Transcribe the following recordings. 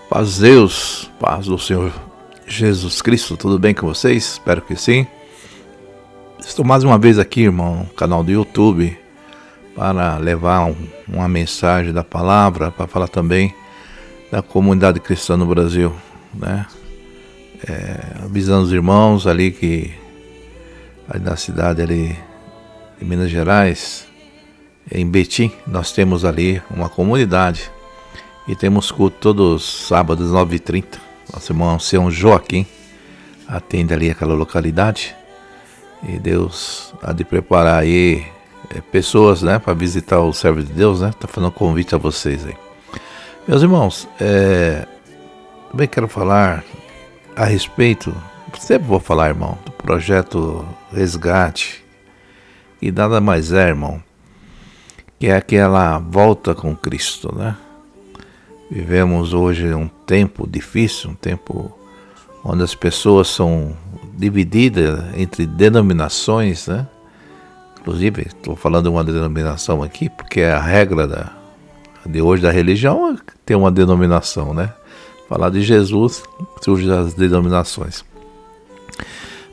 Paz de Deus, paz do Senhor Jesus Cristo, tudo bem com vocês? Espero que sim. Estou mais uma vez aqui, irmão, no canal do YouTube, para levar uma mensagem da palavra, para falar também da comunidade cristã no Brasil, né? Avisando os irmãos ali que ali na cidade ali de Minas Gerais, em Betim, nós temos ali uma comunidade e temos culto todos os sábados, 9h30. Nosso irmão São Joaquim atende ali aquela localidade e Deus há de preparar aí pessoas, né, para visitar o servo de Deus, né? Tá fazendo um convite a vocês aí. Meus irmãos, também quero falar a respeito, sempre vou falar, irmão, do projeto Resgate, e nada mais irmão, que é aquela volta com Cristo, né? Vivemos hoje um tempo difícil, um tempo onde as pessoas são divididas entre denominações, né? Inclusive, estou falando de uma denominação aqui, porque a regra de hoje da religião é ter uma denominação, né? Falar de Jesus, surgem as denominações.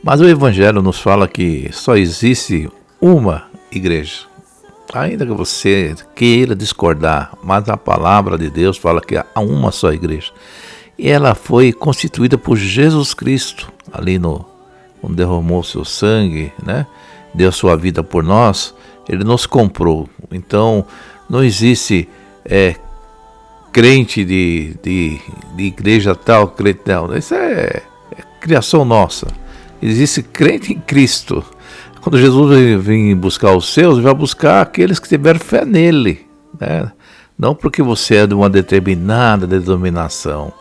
Mas o Evangelho nos fala que só existe uma igreja. Ainda que você queira discordar, mas a palavra de Deus fala que há uma só igreja. E ela foi constituída por Jesus Cristo, ali onde derramou seu sangue, né? Deu sua vida por nós, ele nos comprou. Então, não existe crente de igreja tal, crente não. Isso é criação nossa. Existe crente em Cristo. Quando Jesus vem buscar os seus, vai buscar aqueles que tiveram fé nele, né? Não porque você é de uma determinada denominação,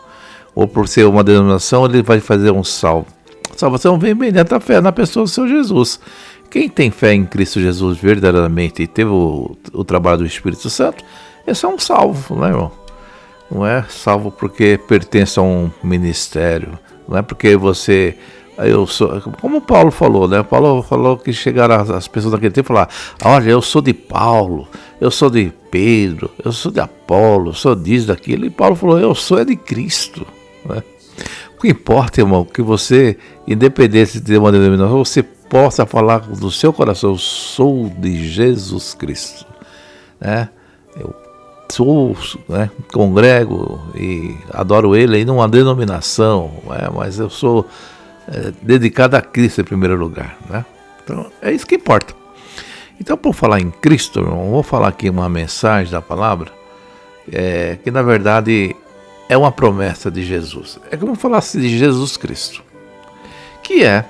ou por ser uma denominação, ele vai fazer um salvo. A salvação vem mediante a fé na pessoa do Senhor Jesus. Quem tem fé em Cristo Jesus verdadeiramente e teve o trabalho do Espírito Santo, esse é um salvo, né, irmão? Não é salvo porque pertence a um ministério, não é porque você... Eu sou, como Paulo falou, né? Paulo falou que chegaram as pessoas daquele tempo e falaram: olha, eu sou de Paulo, eu sou de Pedro, eu sou de Apolo, eu sou disso, daquilo. E Paulo falou: eu sou de Cristo, né? O que importa, irmão, que você, independente de uma denominação, você possa falar do seu coração: eu sou de Jesus Cristo, né? Eu sou, né, congrego e adoro ele em uma denominação, né? Mas eu sou dedicado a Cristo em primeiro lugar, né? Então é isso que importa. Então, por falar em Cristo, irmão, vou falar aqui uma mensagem da palavra que na verdade é uma promessa de Jesus. É como falasse de Jesus Cristo, que é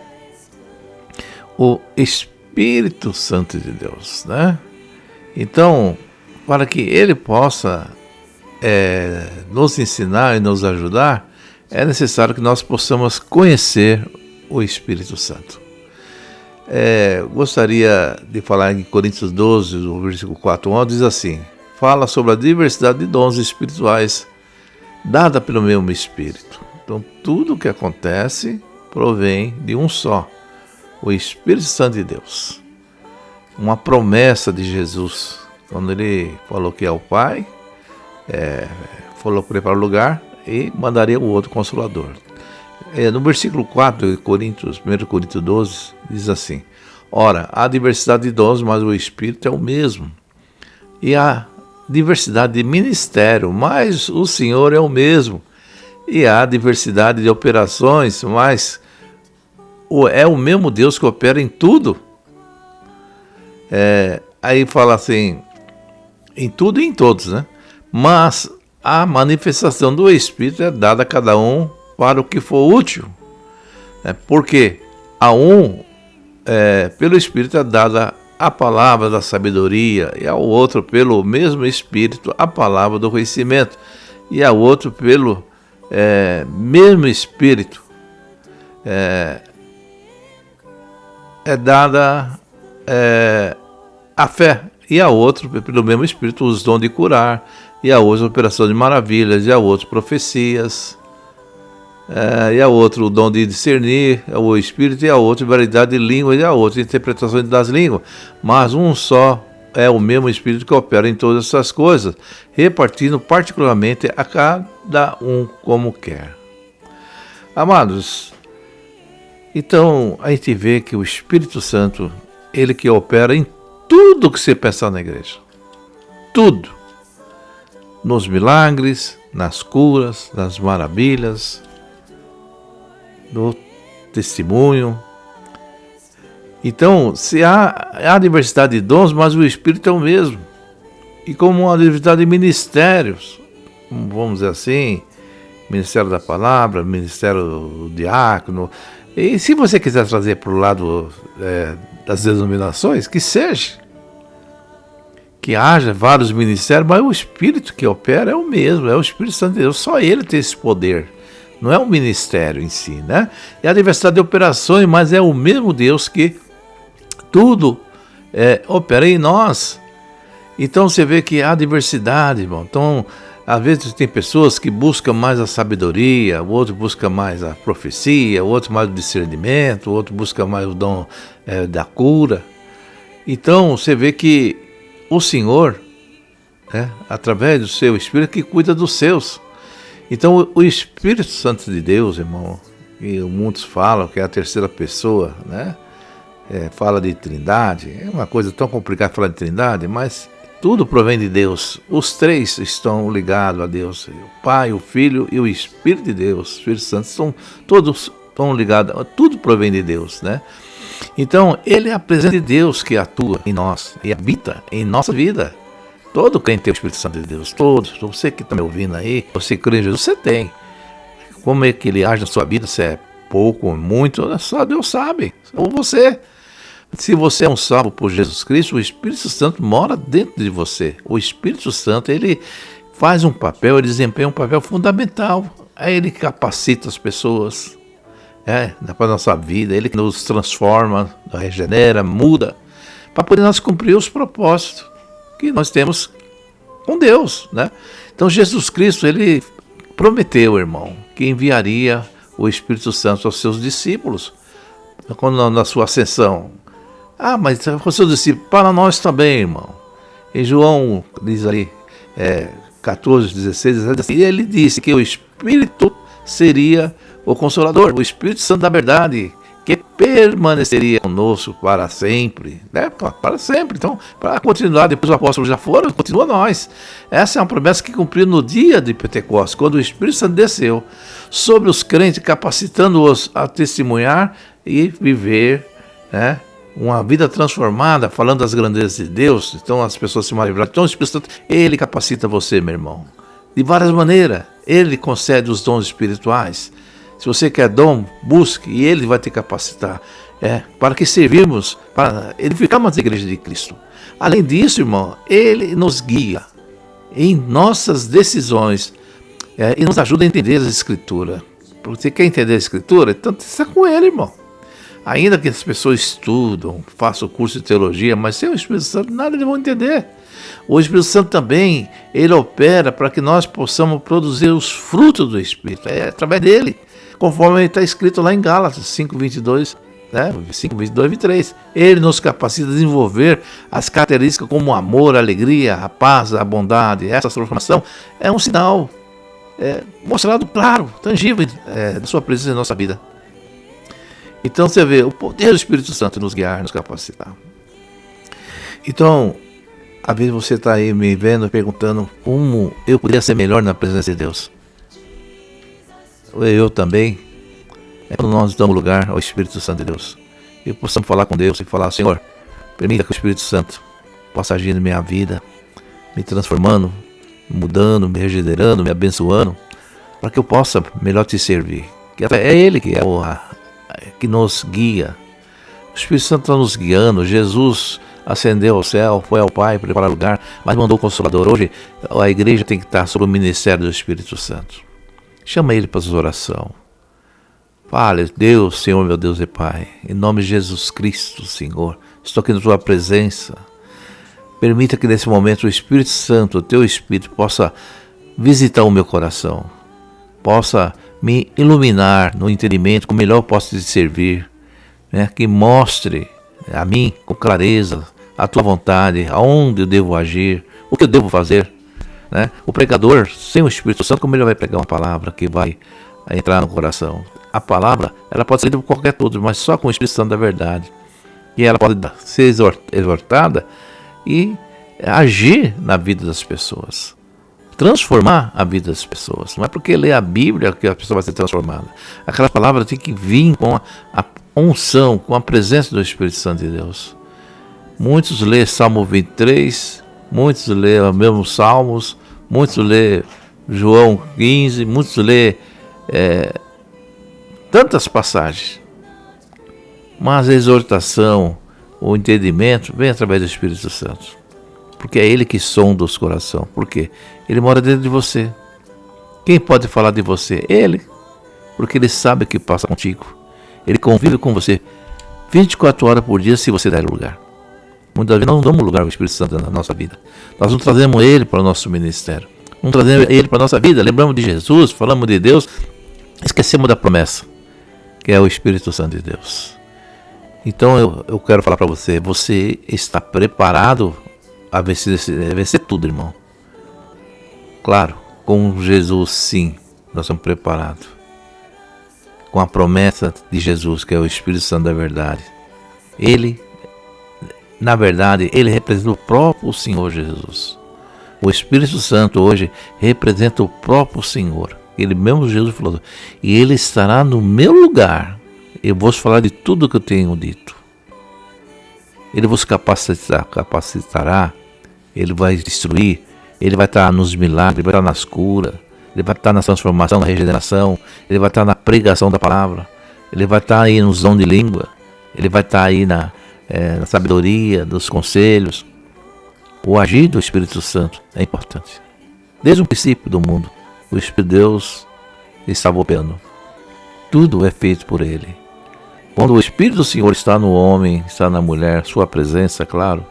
o Espírito Santo de Deus, né? Então, para que ele possa nos ensinar e nos ajudar, é necessário que nós possamos conhecer o Espírito Santo. Gostaria de falar em Coríntios 12, o versículo 4, diz assim: fala sobre a diversidade de dons espirituais dada pelo mesmo Espírito. Então, tudo o que acontece provém de um só, o Espírito Santo de Deus. Uma promessa de Jesus, quando ele falou que é o Pai, falou preparar o lugar e mandaria o outro Consolador. No versículo 4 de 1 Coríntios 12, diz assim: ora, há diversidade de dons, mas o Espírito é o mesmo. E há diversidade de ministério, mas o Senhor é o mesmo. E há diversidade de operações, mas é o mesmo Deus que opera em tudo. Aí fala assim, em tudo e em todos, né? Mas a manifestação do Espírito é dada a cada um para o que for útil. Porque a pelo Espírito é dada a palavra da sabedoria, e ao outro, pelo mesmo Espírito, a palavra do conhecimento, e ao outro, pelo mesmo Espírito, é dada a fé, e ao outro, pelo mesmo Espírito, os dons de curar, e a outra operação de maravilhas, e a outra profecias, e a outra o dom de discernir, o Espírito, e a outra variedade de línguas, e a outra interpretação das línguas. Mas um só é o mesmo Espírito que opera em todas essas coisas, repartindo particularmente a cada cada um como quer. Amados, então a gente vê que o Espírito Santo, ele que opera em tudo que você pensar na igreja. Tudo. Nos milagres, nas curas, nas maravilhas, no testemunho. Então, se há diversidade de dons, mas o Espírito é o mesmo. E como uma diversidade de ministérios, vamos dizer assim, Ministério da Palavra, Ministério do Diácono. E se você quiser trazer para o lado das denominações, que seja. Que haja vários ministérios, mas o Espírito que opera é o mesmo, é o Espírito Santo de Deus. Só ele tem esse poder. Não é o ministério em si, né? É a diversidade de operações, mas é o mesmo Deus que tudo opera em nós. Então você vê que há diversidade, irmão. Então, às vezes tem pessoas que buscam mais a sabedoria, o outro busca mais a profecia, o outro mais o discernimento, o outro busca mais o dom da cura. Então você vê que o Senhor, através do seu Espírito, que cuida dos seus. Então o Espírito Santo de Deus, irmão, e muitos falam que é a terceira pessoa, né? Fala de Trindade, é uma coisa tão complicada falar de Trindade, mas tudo provém de Deus. Os três estão ligados a Deus, o Pai, o Filho e o Espírito de Deus. O Espírito Santo todos estão ligados, tudo provém de Deus, né? Então, ele é a presença de Deus que atua em nós e habita em nossa vida. Todo crente tem o Espírito Santo de Deus, todos. Você que está me ouvindo aí, você crê em Jesus, você tem. Como é que ele age na sua vida, se é pouco ou muito, só Deus sabe, ou você. Se você é um salvo por Jesus Cristo, o Espírito Santo mora dentro de você. O Espírito Santo, ele faz um papel, ele desempenha um papel fundamental. É ele que capacita as pessoas. Para a nossa vida, ele que nos transforma, regenera, muda, para poder nós cumprir os propósitos que nós temos com Deus, né? Então Jesus Cristo, ele prometeu, irmão, que enviaria o Espírito Santo aos seus discípulos, quando na sua ascensão. Mas com seus discípulos, para nós também, irmão. Em João, diz ali, 14, 16, e ele disse que o Espírito seria o Consolador, o Espírito Santo da verdade, que permaneceria conosco para sempre, né? Para sempre. Então, para continuar, depois os apóstolos já foram, continua nós. Essa é uma promessa que cumpriu no dia de Pentecostes, quando o Espírito Santo desceu sobre os crentes, capacitando-os a testemunhar e viver, né, uma vida transformada, falando das grandezas de Deus. Então as pessoas se maravilham. Então o Espírito Santo, ele capacita você, meu irmão, de várias maneiras. Ele concede os dons espirituais. Se você quer dom, busque, e ele vai te capacitar, para que servirmos, para edificarmos a igreja de Cristo. Além disso, irmão, ele nos guia em nossas decisões, e nos ajuda a entender as Escrituras. Você quer entender a Escritura? Então está com ele, irmão. Ainda que as pessoas estudam, façam curso de teologia, mas sem o Espírito Santo nada eles vão entender. O Espírito Santo também, ele opera para que nós possamos produzir os frutos do Espírito, através dele, conforme está escrito lá em Gálatas 5:22, né? 5:22 e 23. Ele nos capacita a desenvolver as características como o amor, a alegria, a paz, a bondade. Essa transformação é um sinal mostrado claro, tangível, da sua presença em nossa vida. Então você vê o poder do Espírito Santo nos guiar, nos capacitar. Então, às vezes você está aí me vendo, perguntando como eu poderia ser melhor na presença de Deus. Eu também. Quando nós damos lugar ao Espírito Santo de Deus, e possamos falar com Deus e falar: Senhor, permita que o Espírito Santo possa agir na minha vida, me transformando, mudando, me regenerando, me abençoando, para que eu possa melhor te servir. É Ele que que nos guia. O Espírito Santo está nos guiando. Jesus ascendeu ao céu, foi ao Pai preparar lugar, mas mandou o Consolador. Hoje a igreja tem que estar sob o ministério do Espírito Santo. Chama ele para a sua oração. Fale: Deus, Senhor, meu Deus e Pai, em nome de Jesus Cristo, Senhor, estou aqui na tua presença. Permita que nesse momento o Espírito Santo, o teu Espírito, possa visitar o meu coração, possa me iluminar no entendimento, como melhor eu posso te servir, né? Que mostre a mim com clareza a tua vontade, aonde eu devo agir, o que eu devo fazer, né? O pregador, sem o Espírito Santo, como ele vai pegar uma palavra que vai entrar no coração? A palavra, ela pode sair de qualquer tudo, mas só com o Espírito Santo da verdade. E ela pode ser exortada e agir na vida das pessoas, transformar a vida das pessoas. Não é porque lê a Bíblia que a pessoa vai ser transformada. Aquela palavra tem que vir com a unção, com a presença do Espírito Santo de Deus. Muitos lê Salmo 23, muitos lê os mesmos Salmos, muitos lê João 15, muitos lê tantas passagens. Mas a exortação, o entendimento vem através do Espírito Santo. Porque é Ele que sonda os corações. Por quê? Ele mora dentro de você. Quem pode falar de você? Ele. Porque Ele sabe o que passa contigo. Ele convive com você 24 horas por dia se você der lugar. Muitas vezes nós não damos lugar ao Espírito Santo na nossa vida. Nós não trazemos Ele para o nosso ministério. Não trazemos Ele para a nossa vida. Lembramos de Jesus, falamos de Deus. Esquecemos da promessa, que é o Espírito Santo de Deus. Então eu quero falar para você. Você está preparado a vencer tudo, irmão? Claro, com Jesus sim, nós estamos preparados. Com a promessa de Jesus, que é o Espírito Santo da verdade. Ele, na verdade, ele representa o próprio Senhor Jesus. O Espírito Santo hoje representa o próprio Senhor. Ele mesmo, Jesus falou, e ele estará no meu lugar. Eu vou falar de tudo que eu tenho dito. Ele vos capacitará, ele vai destruir, ele vai estar nos milagres, ele vai estar nas curas, ele vai estar na transformação, na regeneração, ele vai estar na pregação da palavra, ele vai estar aí nos dons de língua, ele vai estar aí na sabedoria, dos conselhos. O agir do Espírito Santo é importante. Desde o princípio do mundo, o Espírito de Deus estava operando. Tudo é feito por ele. Quando o Espírito do Senhor está no homem, está na mulher, sua presença, claro,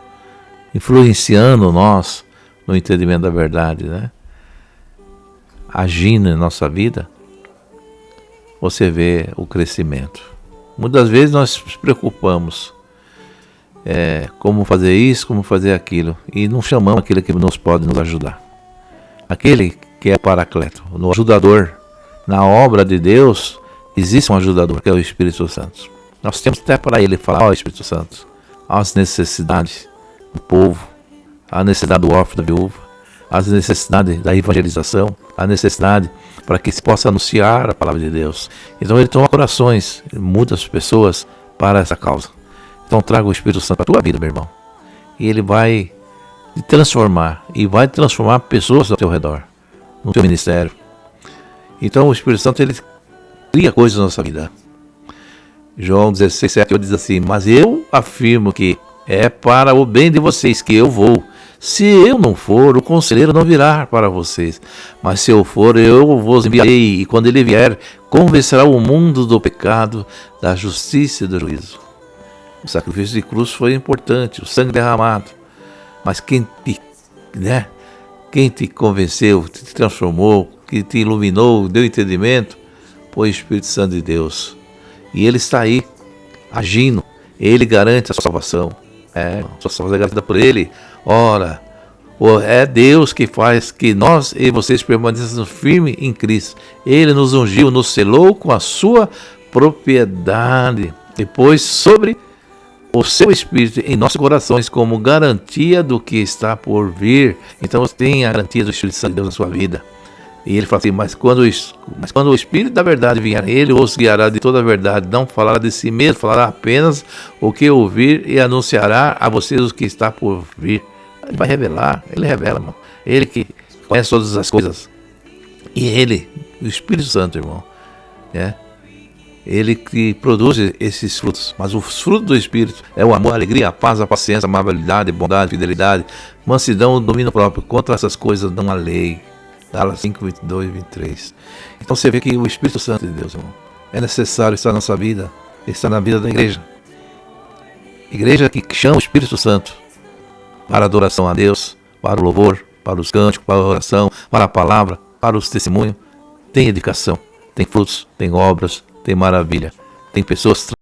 influenciando nós no entendimento da verdade, né? Agindo em nossa vida, você vê o crescimento. Muitas vezes nós nos preocupamos como fazer isso, como fazer aquilo, e não chamamos aquele que nos pode nos ajudar. Aquele que é paracleto, no ajudador, na obra de Deus, existe um ajudador, que é o Espírito Santo. Nós temos até para ele falar, Espírito Santo, as necessidades do povo, a necessidade do órfão, da viúva, as necessidades da evangelização, a necessidade para que se possa anunciar a palavra de Deus. Então ele toma corações, ele muda as pessoas para essa causa. Então traga o Espírito Santo para a tua vida, meu irmão. E ele vai te transformar, e vai transformar pessoas ao teu redor, no teu ministério. Então o Espírito Santo, ele cria coisas na nossa vida. João 16, 7, 8 diz assim, mas eu afirmo que é para o bem de vocês que eu vou. Se eu não for, o conselheiro não virá para vocês. Mas se eu for, eu vos enviarei. E quando ele vier, convencerá o mundo do pecado, da justiça e do juízo. O sacrifício de cruz foi importante, o sangue derramado. Mas quem te convenceu, te transformou, que te iluminou, deu entendimento, foi o Espírito Santo de Deus. E ele está aí, agindo. Ele garante a sua salvação. Sua salvação é garantida por ele. Ora, é Deus que faz que nós e vocês permaneçam firmes em Cristo. Ele nos ungiu, nos selou com a sua propriedade. Depois, sobre o seu Espírito em nossos corações, como garantia do que está por vir. Então você tem a garantia do Espírito Santo de Deus na sua vida. E ele fala assim, mas quando o Espírito da verdade vier, ele os guiará de toda a verdade, não falará de si mesmo, falará apenas o que ouvir e anunciará a vocês o que está por vir. Ele vai revelar, ele revela, irmão. Ele que conhece todas as coisas. E ele, o Espírito Santo, irmão, ele que produz esses frutos. Mas os frutos do Espírito é o amor, a alegria, a paz, a paciência, a amabilidade, a bondade, a fidelidade, mansidão, o domínio próprio. Contra essas coisas não há lei. Gálatas 5, 22 e 23. Então você vê que o Espírito Santo de Deus, irmão, é necessário estar na nossa vida, estar na vida da igreja. Igreja que chama o Espírito Santo para a adoração a Deus, para o louvor, para os cânticos, para a oração, para a palavra, para os testemunhos. Tem edificação, tem frutos, tem obras, tem maravilha, tem pessoas